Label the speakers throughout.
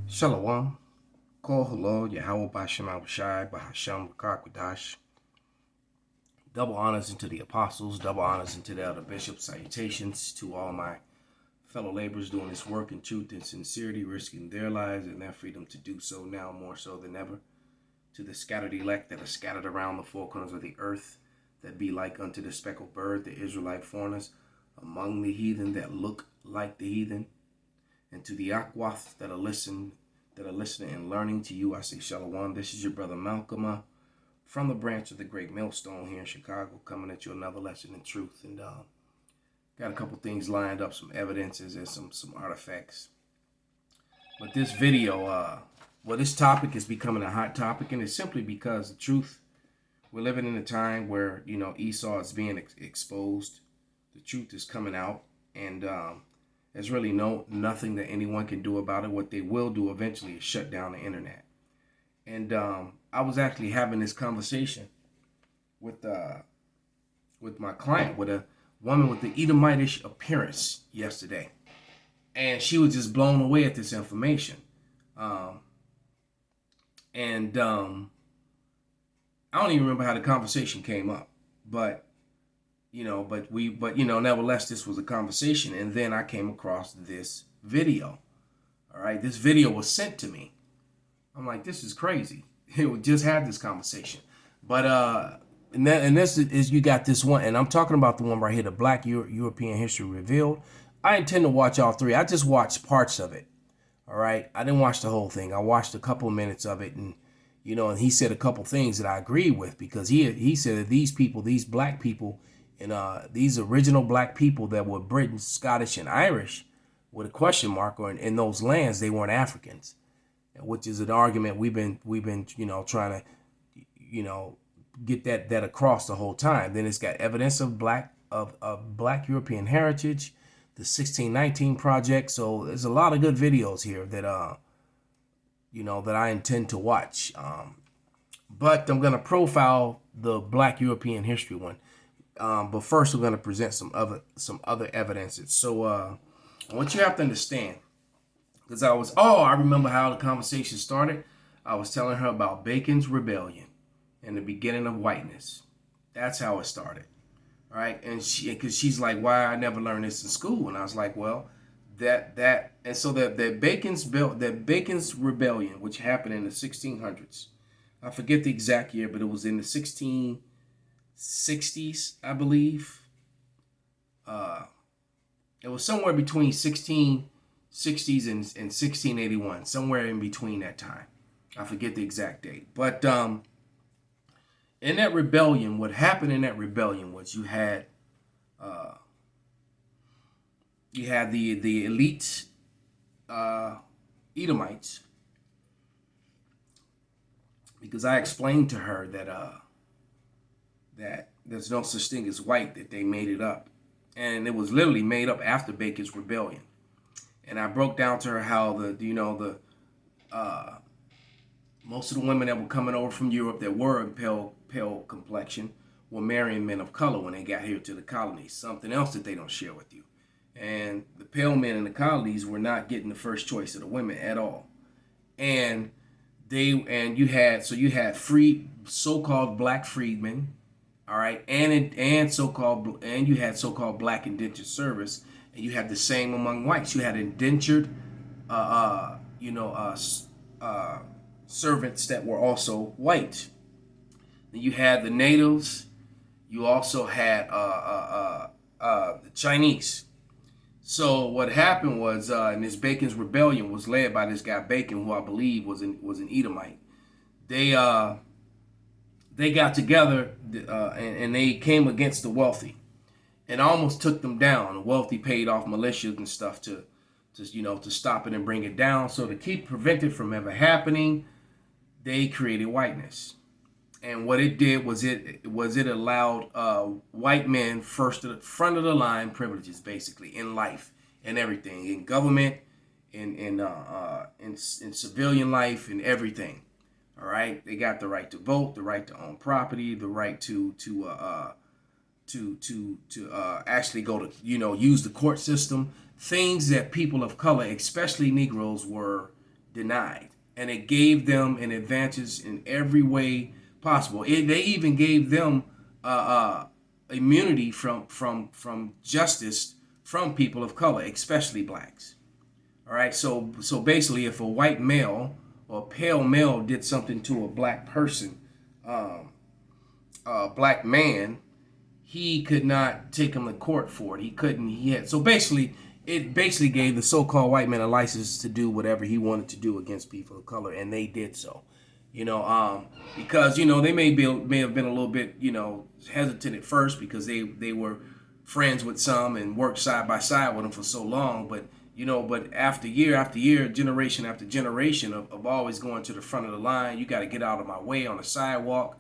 Speaker 1: Shalom. Kol Halal, Yahweh Bashem Abishai, Bahasham Kakwadash. Double honors into the apostles, double honors into the elder bishops. Salutations to all my fellow laborers doing this work in truth and sincerity, risking their lives and their freedom to do so now more so than ever. To the scattered elect that are scattered around the four corners of the earth, that be like unto the speckled bird, the Israelite foreigners, among the heathen that look like the heathen. And to the Akwath that are listening and learning, to you I say Shalom. This is your brother Malcolm from the branch of the Great Millstone here in Chicago, coming at you another lesson in truth. And got a couple things lined up, some evidences and some artifacts. But this video, this topic is becoming a hot topic, and it's simply because the truth, we're living in a time where, Esau is being exposed. The truth is coming out, and there's really nothing that anyone can do about it. What they will do eventually is shut down the internet. And I was actually having this conversation with my client, with a woman with the Edomitish appearance yesterday, and she was just blown away at this information. I don't even remember how the conversation came up, but nevertheless, this was a conversation. And then I came across this video. All right. This video was sent to me. I'm like, this is crazy. We just had this conversation. But, this is, you got this one, and I'm talking about the one right here, the Black European History Revealed. I intend to watch all three. I just watched parts of it. All right. I didn't watch the whole thing. I watched a couple of minutes of it, and, and he said a couple things that I agree with, because he said that these people, these black people, and these original black people that were British, Scottish, and Irish, with a question mark, or in those lands, they weren't Africans, which is an argument we've been trying to get that across the whole time. Then it's got evidence of black European heritage, the 1619 project. So there's a lot of good videos here that that I intend to watch. But I'm gonna profile the Black European history one. But first, we're going to present some other evidences. So what you have to understand, because I remember how the conversation started. I was telling her about Bacon's rebellion and the beginning of whiteness. That's how it started. All right. And because she's like, why I never learned this in school? And I was like, well, that Bacon's rebellion, which happened in the 1600s. I forget the exact year, but it was in the 1660s, I believe. It was somewhere between 1660s and 1681, somewhere in between that time. I forget the exact date. But in that rebellion, what happened in that rebellion was you had the elite Edomites, because I explained to her that there's no such thing as white, that they made it up. And it was literally made up after Bacon's rebellion. And I broke down to her how most of the women that were coming over from Europe that were in pale complexion were marrying men of color when they got here to the colonies. Something else that they don't share with you. And the pale men in the colonies were not getting the first choice of the women at all. And you had free so-called black freedmen. All right, and you had so-called black indentured service, and you had the same among whites. You had indentured, servants that were also white. Then you had the natives. You also had the Chinese. So what happened was, and this Bacon's rebellion was led by this guy Bacon, who I believe was an Edomite. They got together and they came against the wealthy and almost took them down. The wealthy paid off militias and stuff to stop it and bring it down. So to prevent it from ever happening, they created whiteness. And what it did was it allowed white men front of the line privileges, basically, in life and everything, in government, in civilian life, and everything. All right, they got the right to vote, the right to own property, the right to actually go to use the court system. Things that people of color, especially Negroes, were denied. And it gave them an advantage in every way possible. They even gave them immunity from justice from people of color, especially blacks. All right, so basically, if a white male or pale male did something to a black person, a black man, he could not take him to court for it. He couldn't. He had so basically, it basically gave the so-called white man a license to do whatever he wanted to do against people of color, and they did so. Because they may have been a little bit hesitant at first because they were friends with some and worked side by side with them for so long, but after year, generation after generation of always going to the front of the line, you got to get out of my way on the sidewalk.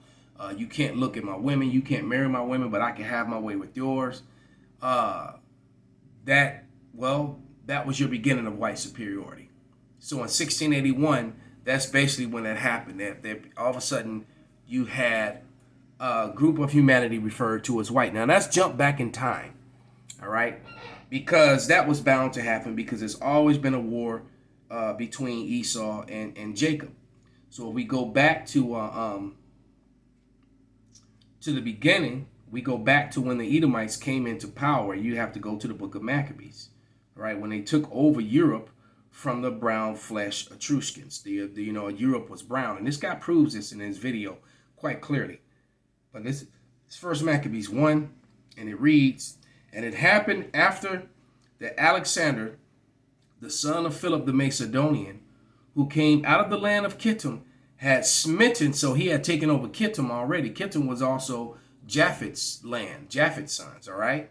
Speaker 1: You can't look at my women. You can't marry my women, but I can have my way with yours. That was your beginning of white superiority. So in 1681, that's basically when that happened. That all of a sudden you had a group of humanity referred to as white. Now that's jump back in time, all right? Because that was bound to happen because there's always been a war between Esau and Jacob. So if we go back to the beginning, we go back to when the Edomites came into power. You have to go to the book of Maccabees, right? When they took over Europe from the brown flesh Etruscans. Europe was brown, and this guy proves this in his video quite clearly. But this First Maccabees 1, and it reads, "And it happened after that Alexander, the son of Philip the Macedonian, who came out of the land of Kittim, had smitten," so he had taken over Kittim already. Kittim was also Japhet's land, Japhet's sons, all right?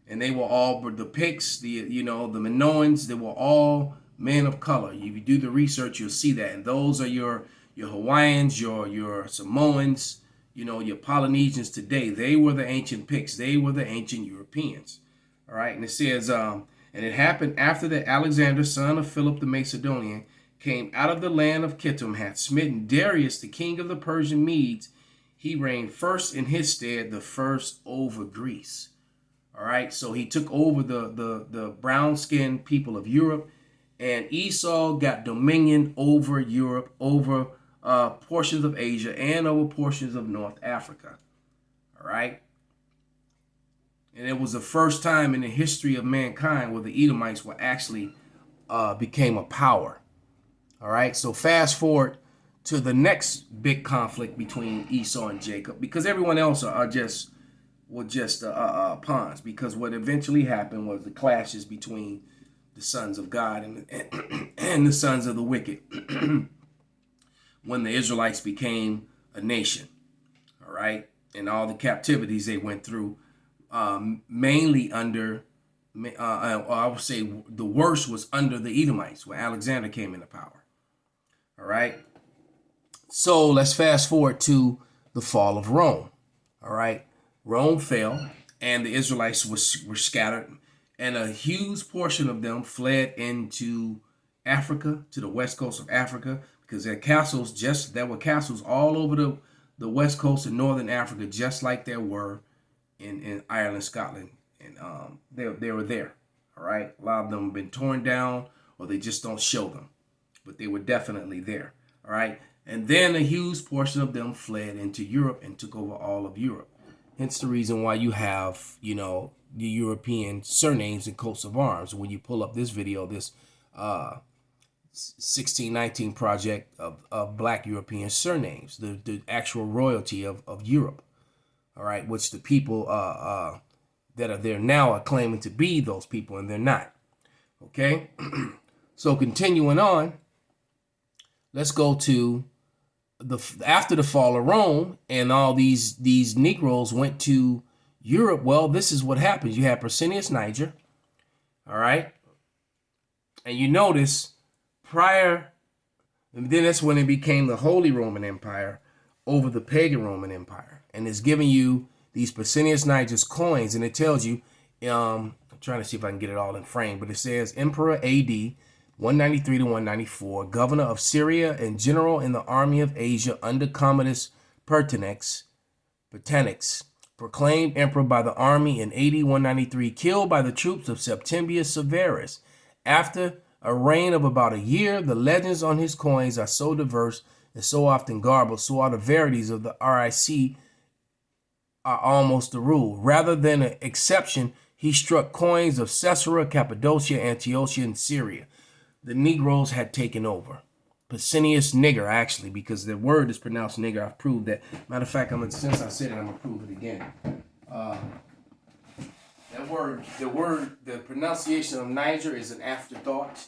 Speaker 1: And they were all the Picts, the Minoans, they were all men of color. If you do the research, you'll see that. And those are your Hawaiians, your Samoans, your Polynesians today. They were the ancient Picts. They were the ancient Europeans. All right. And it says, and it happened after that Alexander, son of Philip the Macedonian, came out of the land of Kittim, had smitten Darius, the king of the Persian Medes. He reigned first in his stead, the first over Greece. All right. So he took over the brown-skinned people of Europe. And Esau got dominion over Europe, over portions of Asia, and over portions of North Africa. All right? And it was the first time in the history of mankind where the Edomites were actually became a power. All right? So fast forward to the next big conflict between Esau and Jacob, because everyone else were just pawns. Because what eventually happened was the clashes between the sons of God and the sons of the wicked when the Israelites became a nation, all right? And all the captivities they went through, mainly under, I would say the worst was under the Edomites when Alexander came into power, all right? So let's fast forward to the fall of Rome, all right? Rome fell and the Israelites were scattered, and a huge portion of them fled into Africa, to the west coast of Africa, because there were castles all over the west coast of northern Africa, just like there were in Ireland, Scotland, and they were there. All right, a lot of them have been torn down, or they just don't show them, but they were definitely there. All right, and then a huge portion of them fled into Europe and took over all of Europe. Hence the reason why you have, the European surnames and coats of arms. When you pull up this video, this 1619 project of black European surnames, the actual royalty of Europe, all right, which the people that are there now are claiming to be those people, and they're not. Okay, so continuing on, let's go to after the fall of Rome, and all these Negroes went to Europe. Well, this is what happens. You have Persinius Niger, all right? And you notice and then that's when it became the Holy Roman Empire over the pagan Roman Empire. And it's giving you these Persinius Niger's coins, and it tells you, I'm trying to see if I can get it all in frame, but it says Emperor AD 193 to 194, governor of Syria and general in the army of Asia under Commodus Pertinax, proclaimed emperor by the army in AD 193, killed by the troops of Septimius Severus after a reign of about a year. The legends on his coins are so diverse and so often garbled, so are the verities of the RIC are almost the rule. Rather than an exception, he struck coins of Caesarea, Cappadocia, Antiochia, and Syria. The Negroes had taken over. Pesinius nigger, actually, because the word is pronounced nigger. I've proved that. Matter of fact, since I said it, I'm gonna prove it again. The pronunciation of Niger is an afterthought,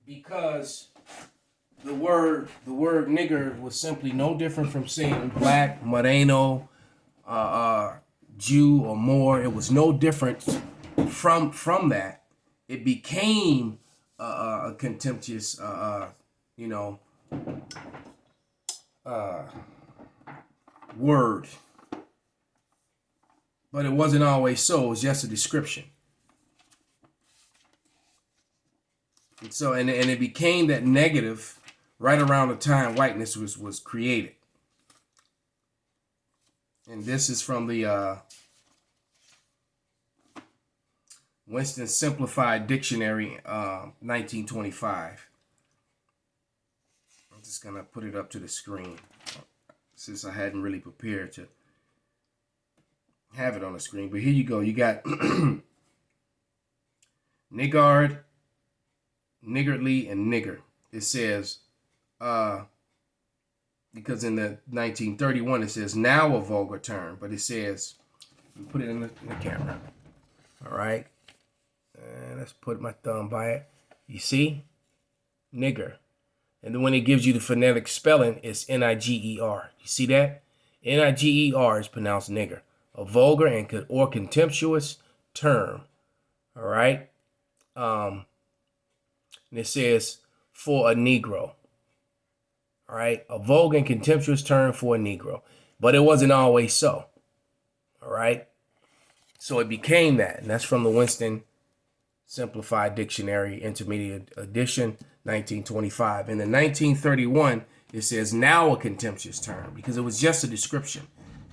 Speaker 1: because the word nigger was simply no different from saying black, moreno, Jew, or Moor. It was no different from that. It became a contemptuous, word. But it wasn't always so. It was just a description. And so, and it became that negative right around the time whiteness was created. And this is from the Winston Simplified Dictionary, 1925. I'm just gonna put it up to the screen since I hadn't really prepared to have it on the screen. But here you go. You got niggard, niggardly, and nigger. It says, because in the 1931 it says now a vulgar term, but it says, put it in the camera. All right. And let's put my thumb by it. You see? Nigger. And then when it gives you the phonetic spelling, it's Niger. You see that? Niger is pronounced nigger. A vulgar and or contemptuous term. All right? And it says for a Negro. All right? A vulgar and contemptuous term for a Negro. But it wasn't always so. All right? So it became that. And that's from the Winston Simplified Dictionary, Intermediate Edition, 1925. In the 1931, it says now a contemptuous term, because it was just a description.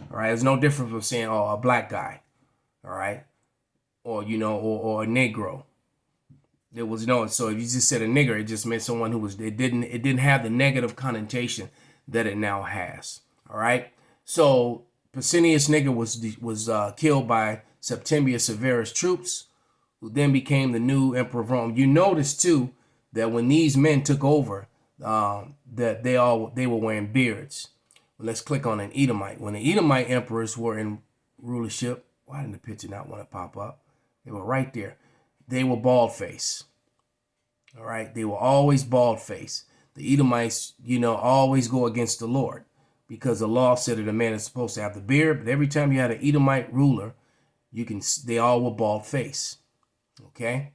Speaker 1: All right, it's no different from saying, oh, a black guy. All right, or or a Negro. There was no. So if you just said a nigger, it just meant someone who was. It didn't have the negative connotation that it now has. All right. So Pesinius nigger was killed by Septimius Severus troops, who then became the new emperor of Rome. You notice too that when these men took over, that they were wearing beards. Well, let's click on an Edomite. When the Edomite emperors were in rulership, why didn't the picture not want to pop up? They were right there. They were bald face. All right, they were always bald face. The Edomites, always go against the Lord, because the law said that a man is supposed to have the beard. But every time you had an Edomite ruler, they all were bald face. Okay.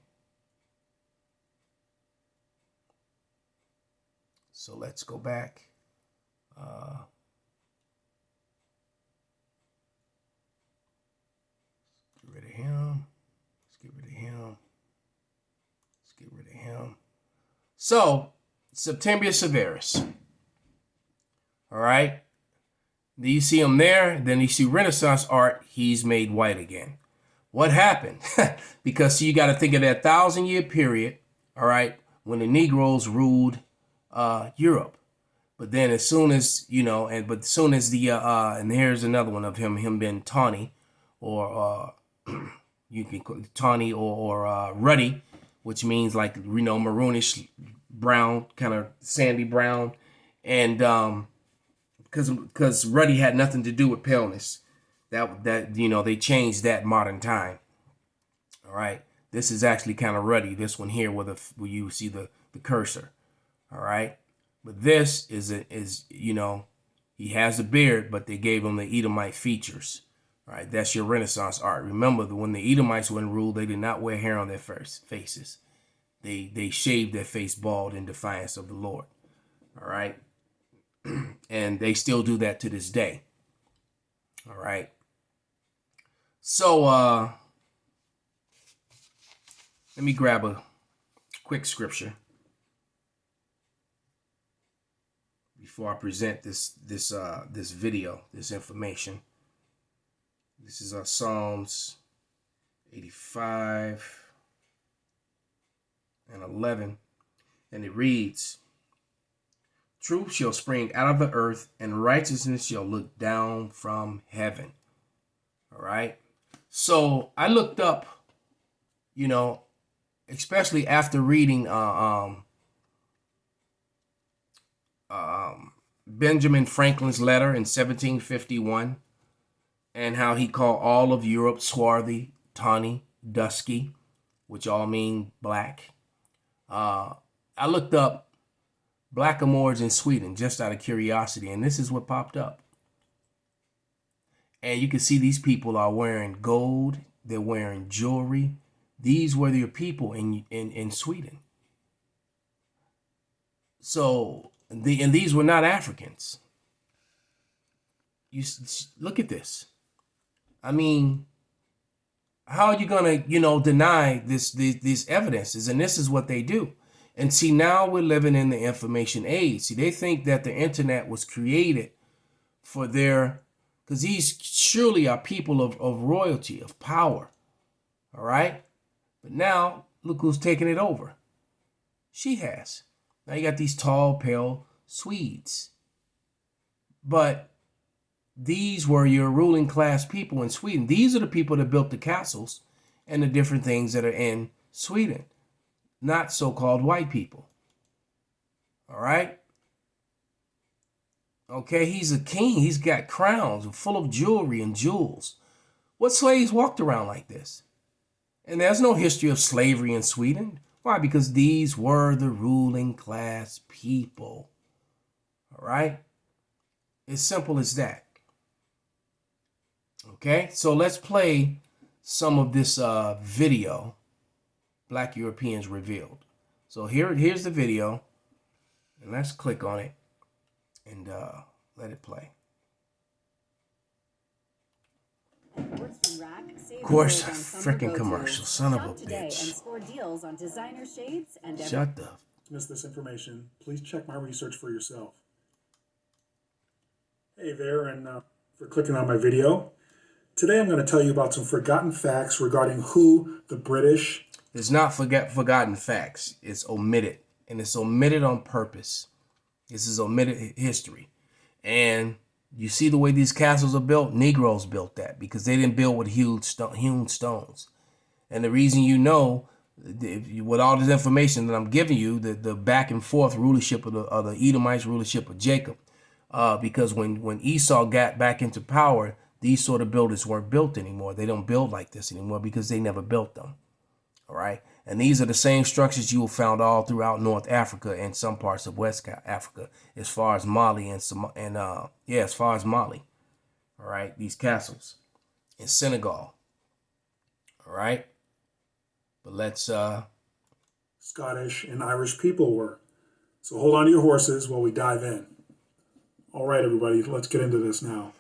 Speaker 1: So let's go back. Get rid of him. Let's get rid of him. Let's get rid of him. So, Septimius Severus. All right. Do you see him there? Then you see Renaissance art. He's made white again. What happened? Because you got to think of that 1,000-year period. All right, when the Negroes ruled Europe. But then as soon as, and here's another one of him being tawny, or you can call it tawny or ruddy, which means like, maroonish brown, kind of sandy brown. And because ruddy had nothing to do with paleness. That they changed that modern time. All right. This is actually kind of ruddy. This one here where you see the cursor. All right. But this is he has a beard, but they gave him the Edomite features. All right. That's your Renaissance art. Remember that when the Edomites were in rule, they did not wear hair on their faces. They shaved their face bald in defiance of the Lord. All right. And they still do that to this day. All right. So let me grab a quick scripture before I present this video, this information. This is Psalms 85. and 11. And it reads, truth shall spring out of the earth, and righteousness shall look down from heaven. All right. So I looked up, especially after reading Benjamin Franklin's letter in 1751, and how he called all of Europe swarthy, tawny, dusky, which all mean black. I looked up blackamoors in Sweden just out of curiosity, and this is what popped up. And you can see these people are wearing gold. They're wearing jewelry. These were their people in Sweden. So these were not Africans. You look at this. I mean, how are you gonna, deny these evidences? And this is what they do. And see, now we're living in the information age. See, they think that the internet was created for because these surely are people of royalty, of power. All right? But now, look who's taking it over. She has. Now you got these tall, pale Swedes. But these were your ruling class people in Sweden. These are the people that built the castles and the different things that are in Sweden. Not so-called white people. All right? Okay, he's a king. He's got crowns full of jewelry and jewels. What slaves walked around like this? And there's no history of slavery in Sweden. Why? Because these were the ruling class people. All right? As simple as that. Okay, so let's play some of this video, Black Europeans Revealed. So here's the video, and let's click on it and let it play. Of course, freaking commercial, son of a bitch. Shut the.
Speaker 2: Miss this information, please check my research for yourself. Hey there, and for clicking on my video. Today I'm going to tell you about some forgotten facts regarding who the British...
Speaker 1: It's not forgotten facts. It's omitted. And it's omitted on purpose. This is omitted history. And you see the way these castles are built? Negroes built that because they didn't build with hewn stones. And the reason with all this information that I'm giving you, the back and forth rulership of the Edomites, rulership of Jacob, because when Esau got back into power, these sort of buildings weren't built anymore. They don't build like this anymore because they never built them. All right. And these are the same structures you will found all throughout North Africa and some parts of West Africa, as far as Mali as far as Mali. All right. These castles in Senegal. All right. But let's
Speaker 2: Scottish and Irish people were. So hold on to your horses while we dive in. All right, everybody, let's get into this now.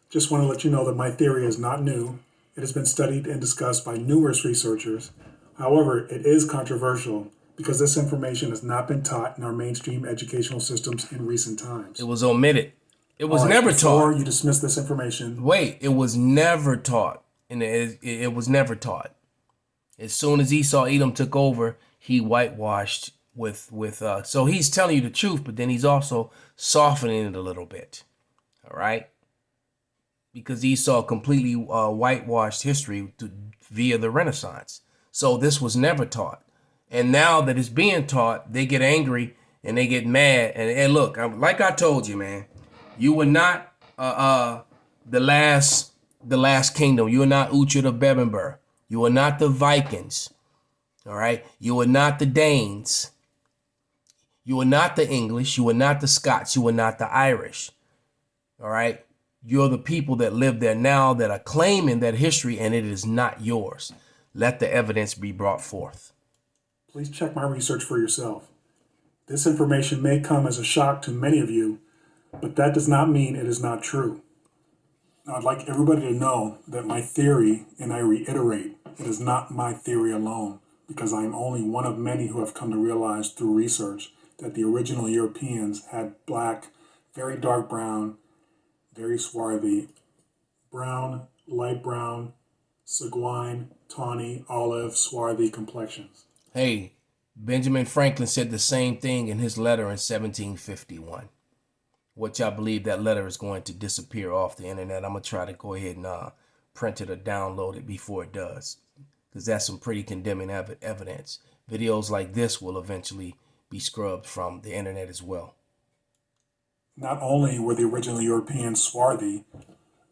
Speaker 2: Just want to let you know that my theory is not new. It has been studied and discussed by numerous researchers. However, it is controversial because this information has not been taught in our mainstream educational systems in recent times.
Speaker 1: It was omitted. It was never taught.
Speaker 2: Before you dismiss this information...
Speaker 1: Wait, it was never taught. It was never taught. As soon as Esau Edom took over, he whitewashed with so he's telling you the truth, but then he's also softening it a little bit. All right? Because Esau completely whitewashed history via the Renaissance. So this was never taught. And now that it's being taught, they get angry and they get mad. And look, like I told you, man, you were not the last kingdom. You were not Uhtred of Bebbanburg. You were not the Vikings. All right? You were not the Danes. You were not the English. You were not the Scots. You were not the Irish. All right? You're the people that live there now that are claiming that history, and it is not yours. Let the evidence be brought forth.
Speaker 2: Please check my research for yourself. This information may come as a shock to many of you, but that does not mean it is not true. Now, I'd like everybody to know that my theory, and I reiterate, it is not my theory alone, because I am only one of many who have come to realize through research that the original Europeans had black, very dark brown, very swarthy, brown, light brown, sanguine, tawny, olive, swarthy complexions.
Speaker 1: Hey, Benjamin Franklin said the same thing in his letter in 1751, which I believe that letter is going to disappear off the internet. I'm going to try to go ahead and print it or download it before it does, because that's some pretty condemning evidence. Videos like this will eventually be scrubbed from the internet as well.
Speaker 2: Not only were the original Europeans swarthy,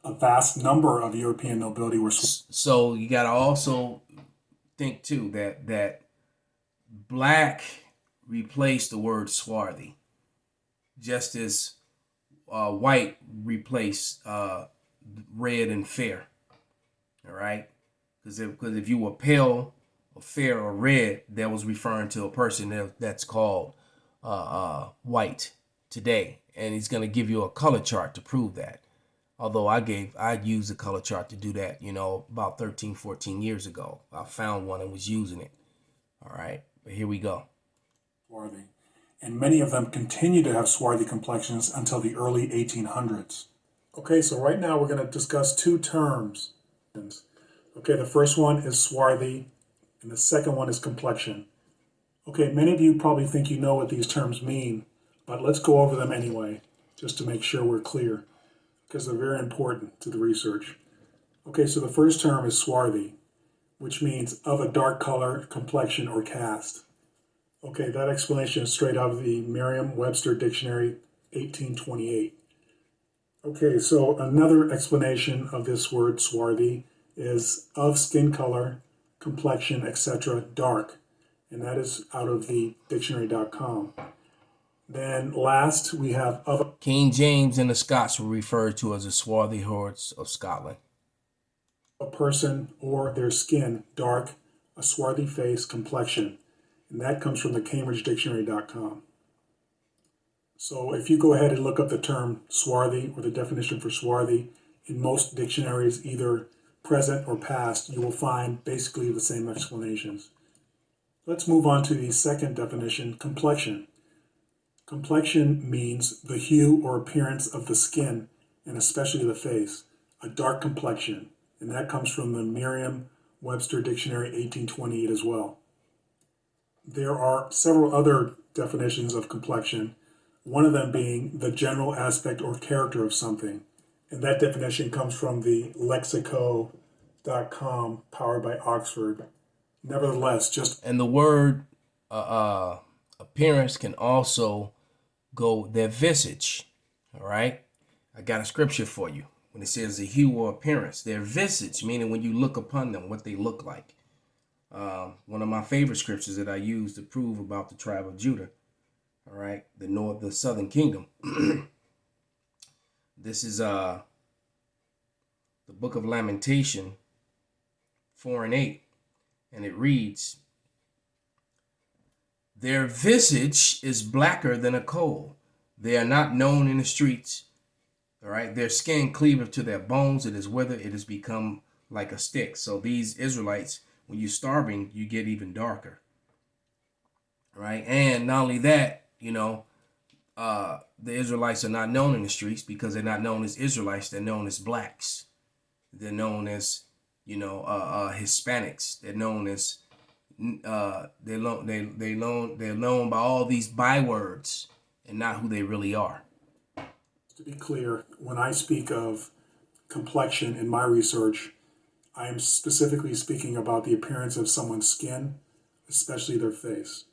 Speaker 2: a vast number of European nobility were
Speaker 1: So you got to also think too that black replaced the word swarthy, just as white replaced red and fair. All right, because if you were pale or fair or red, that was referring to a person that's called white today, and he's going to give you a color chart to prove that. Although I used a color chart to do that, about 13, 14 years ago. I found one and was using it. All right, but here we go.
Speaker 2: Swarthy. And many of them continue to have swarthy complexions until the early 1800s. Okay, so right now we're going to discuss two terms. Okay, the first one is swarthy, and the second one is complexion. Okay, many of you probably think you know what these terms mean, but let's go over them anyway, just to make sure we're clear, because they're very important to the research. Okay, so the first term is swarthy, which means of a dark color, complexion, or cast. Okay, that explanation is straight out of the Merriam-Webster Dictionary, 1828. Okay, so another explanation of this word swarthy is of skin color, complexion, etc., dark, and that is out of the dictionary.com. Then last we have of
Speaker 1: King James and the Scots were referred to as the swarthy hordes of Scotland.
Speaker 2: a person or their skin dark, a swarthy face, complexion, and that comes from the CambridgeDictionary.com. So if you go ahead and look up the term swarthy or the definition for swarthy in most dictionaries, either present or past, you will find basically the same explanations. Let's move on to the second definition, complexion. Complexion means the hue or appearance of the skin, and especially the face, a dark complexion, and that comes from the Merriam-Webster Dictionary 1828 as well. There are several other definitions of complexion, one of them being the general aspect or character of something, and that definition comes from the lexico.com, powered by Oxford. Nevertheless, just
Speaker 1: And the word appearance can also go their visage. All right, I got a scripture for you. When it says the hue or appearance, their visage, meaning when you look upon them, what they look like. One of my favorite scriptures that I use to prove about the tribe of Judah. All right, the southern kingdom. This is the book of Lamentation 4:8, and it reads, "Their visage is blacker than a coal. They are not known in the streets. All right, their skin cleaveth to their bones. It is withered. It has become like a stick." So these Israelites, when you're starving, you get even darker. All right, and not only that, the Israelites are not known in the streets because they're not known as Israelites. They're known as blacks. They're known as, Hispanics. They're known as they're known by all these bywords and not who they really are.
Speaker 2: to be clear, when I speak of complexion in my research, I am specifically speaking about the appearance of someone's skin, especially their face.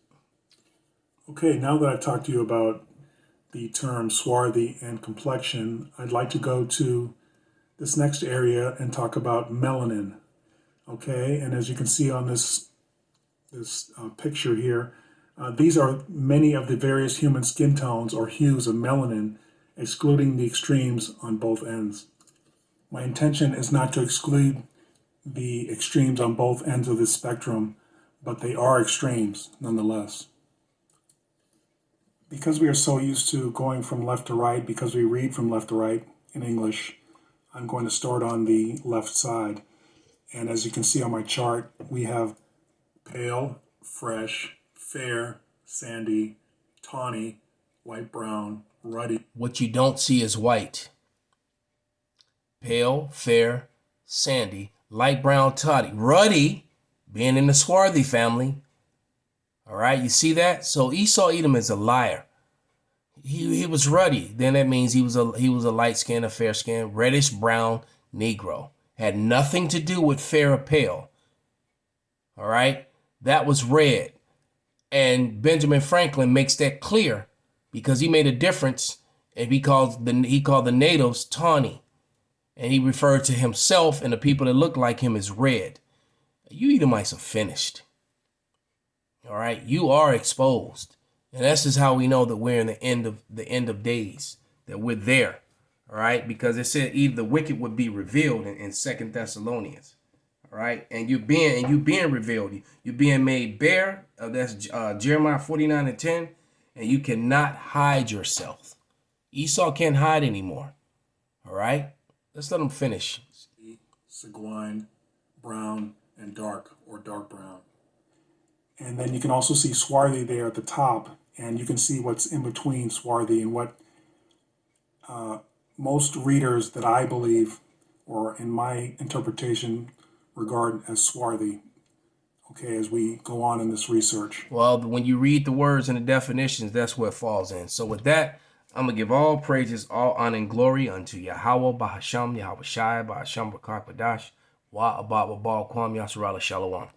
Speaker 2: Okay, now that I've talked to you about the term swarthy and complexion, I'd like to go to this next area and talk about melanin. Okay, and as you can see on this picture here, these are many of the various human skin tones or hues of melanin, excluding the extremes on both ends. My intention is not to exclude the extremes on both ends of this spectrum, but they are extremes nonetheless. Because we are so used to going from left to right, because we read from left to right in English, I'm going to start on the left side. And as you can see on my chart, we have pale, fresh, fair, sandy, tawny, light brown, ruddy.
Speaker 1: What you don't see is white. Pale, fair, sandy, light brown, toddy. Ruddy, being in the swarthy family. All right, you see that? So Esau Edom is a liar. He was ruddy. Then that means he was a light skinned, a fair skinned, reddish brown Negro. Had nothing to do with fair or pale. All right, that was red. And Benjamin Franklin makes that clear because he made a difference, and he called the natives tawny, and he referred to himself and the people that looked like him as red. You Edomites are finished. All right, you are exposed, and that's just how we know that we're in the end of days. That we're there. All right, because it said either the wicked would be revealed in 2 Thessalonians. All right, and you being revealed, you're being made bare. That's Jeremiah 49:10, and you cannot hide yourself. Esau can't hide anymore. All right, let's let him finish.
Speaker 2: Seguin, brown, and dark or dark brown. And then you can also see swarthy there at the top, and you can see what's in between swarthy and what most readers that I believe, or in my interpretation, regard as swarthy. Okay, as we go on in this research.
Speaker 1: Well, when you read the words and the definitions, that's where it falls in. So with that, I'm going to give all praises, all honor and glory unto Yahweh, Bahasham, Yahweh Shai, Bahasham, Rakak, Badash, Wa Abba, Babal, Kwam, Yasarala, Shalom.